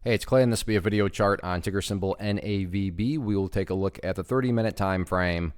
Hey, it's Clay, and this will be a video chart on ticker symbol NAVB. We will take a look at the 30-minute time frame.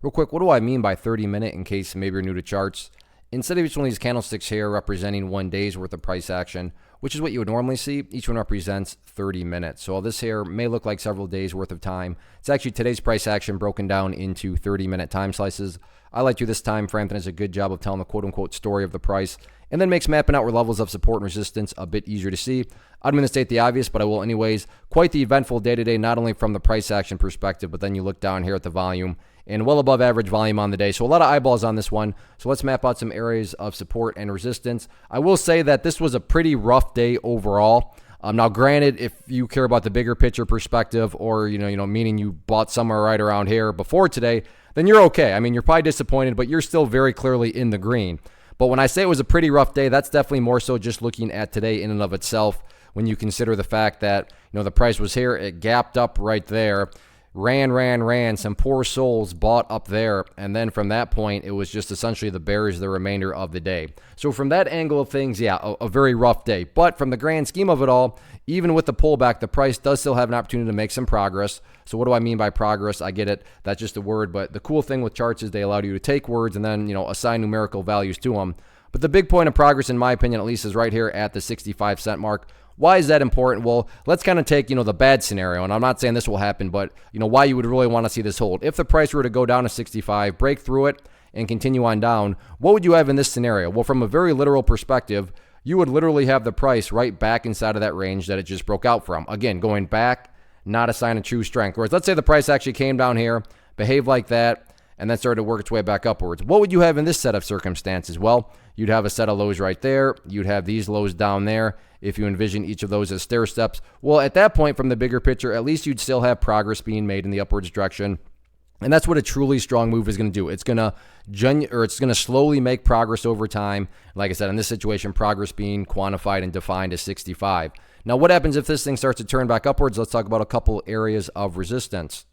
Real quick, what do I mean by 30-minute in case maybe you're new to charts? Instead of each one of these candlesticks here representing 1 day's worth of price action, which is what you would normally see, each one represents 30 minutes. So this here may look like several days worth of time. It's actually today's price action broken down into 30-minute time slices. I like to this time frame that does a good job of telling the quote-unquote story of the price and then makes mapping out where levels of support and resistance a bit easier to see. I don't mean to state the obvious, but I will anyways. Quite the eventful day-to-day, not only from the price action perspective, but then you look down here at the volume and well above average volume on the day. So a lot of eyeballs on this one. So let's map out some areas of support and resistance. I will say that this was a pretty rough day overall. Now, granted, if you care about the bigger picture perspective or, meaning you bought somewhere right around here before today, then you're okay. I mean, you're probably disappointed, but you're still very clearly in the green. But when I say it was a pretty rough day, that's definitely more so just looking at today in and of itself when you consider the fact that, the price was here, it gapped up right there, ran, some poor souls bought up there, and then from that point, it was just essentially the bears the remainder of the day. So from that angle of things, yeah, a very rough day. But from the grand scheme of it all, even with the pullback, the price does still have an opportunity to make some progress. So what do I mean by progress? I get it. That's just a word. But the cool thing with charts is they allow you to take words and then, assign numerical values to them. But the big point of progress, in my opinion, at least, is right here at the 65-cent mark. Why is that important? Well, let's kind of take, the bad scenario, and I'm not saying this will happen, but, why you would really want to see this hold. If the price were to go down to 65, break through it, and continue on down, what would you have in this scenario? Well, from a very literal perspective, you would literally have the price right back inside of that range that it just broke out from. Again, going back, not a sign of true strength. Whereas let's say the price actually came down here, behaved like that, and then started to work its way back upwards. What would you have in this set of circumstances? Well, you'd have a set of lows right there. You'd have these lows down there. If you envision each of those as stair steps, well, at that point, from the bigger picture, at least you'd still have progress being made in the upwards direction. And that's what a truly strong move is going to do. It's going to slowly make progress over time. Like I said, in this situation, progress being quantified and defined as 65. Now, what happens if this thing starts to turn back upwards? Let's talk about a couple areas of resistance.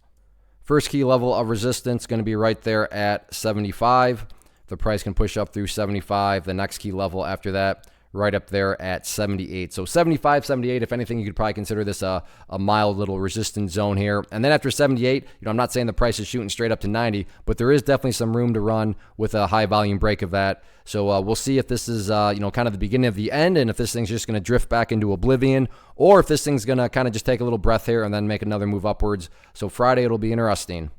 First key level of resistance going to be right there at 75. The price can push up through 75. The next key level after that, right up there at 78. So 75, 78, if anything, you could probably consider this a mild little resistance zone here. And then after 78, I'm not saying the price is shooting straight up to 90, but there is definitely some room to run with a high volume break of that. So we'll see if this is, kind of the beginning of the end, and if this thing's just going to drift back into oblivion, or if this thing's going to kind of just take a little breath here and then make another move upwards. So Friday, it'll be interesting.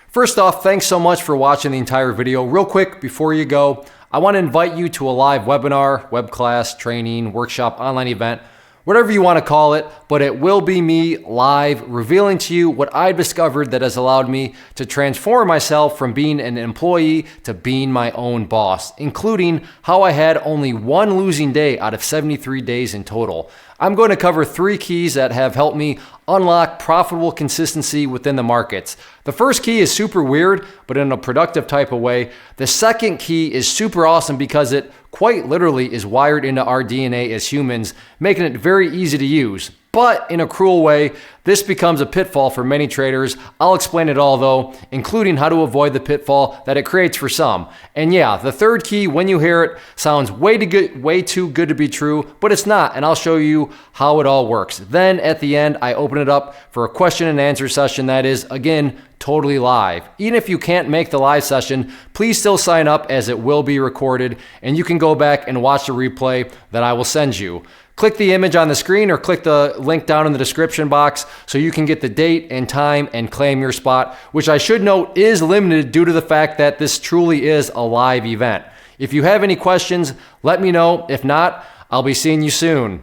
First off, thanks so much for watching the entire video. Real quick, before you go, I want to invite you to a live webinar, web class, training, workshop, online event, whatever you want to call it, but it will be me live revealing to you what I discovered that has allowed me to transform myself from being an employee to being my own boss, including how I had only one losing day out of 73 days in total. I'm going to cover 3 keys that have helped me unlock profitable consistency within the markets. The first key is super weird, but in a productive type of way. The second key is super awesome because it quite literally is wired into our DNA as humans, making it very easy to use. But in a cruel way, this becomes a pitfall for many traders. I'll explain it all though, including how to avoid the pitfall that it creates for some. And yeah, the third key, when you hear it, sounds way too good to be true, but it's not, and I'll show you how it all works. Then at the end, I open it up for a question and answer session that is, again, totally live. Even if you can't make the live session, please still sign up as it will be recorded, and you can go back and watch the replay that I will send you. Click the image on the screen or click the link down in the description box so you can get the date and time and claim your spot, which I should note is limited due to the fact that this truly is a live event. If you have any questions, let me know. If not, I'll be seeing you soon.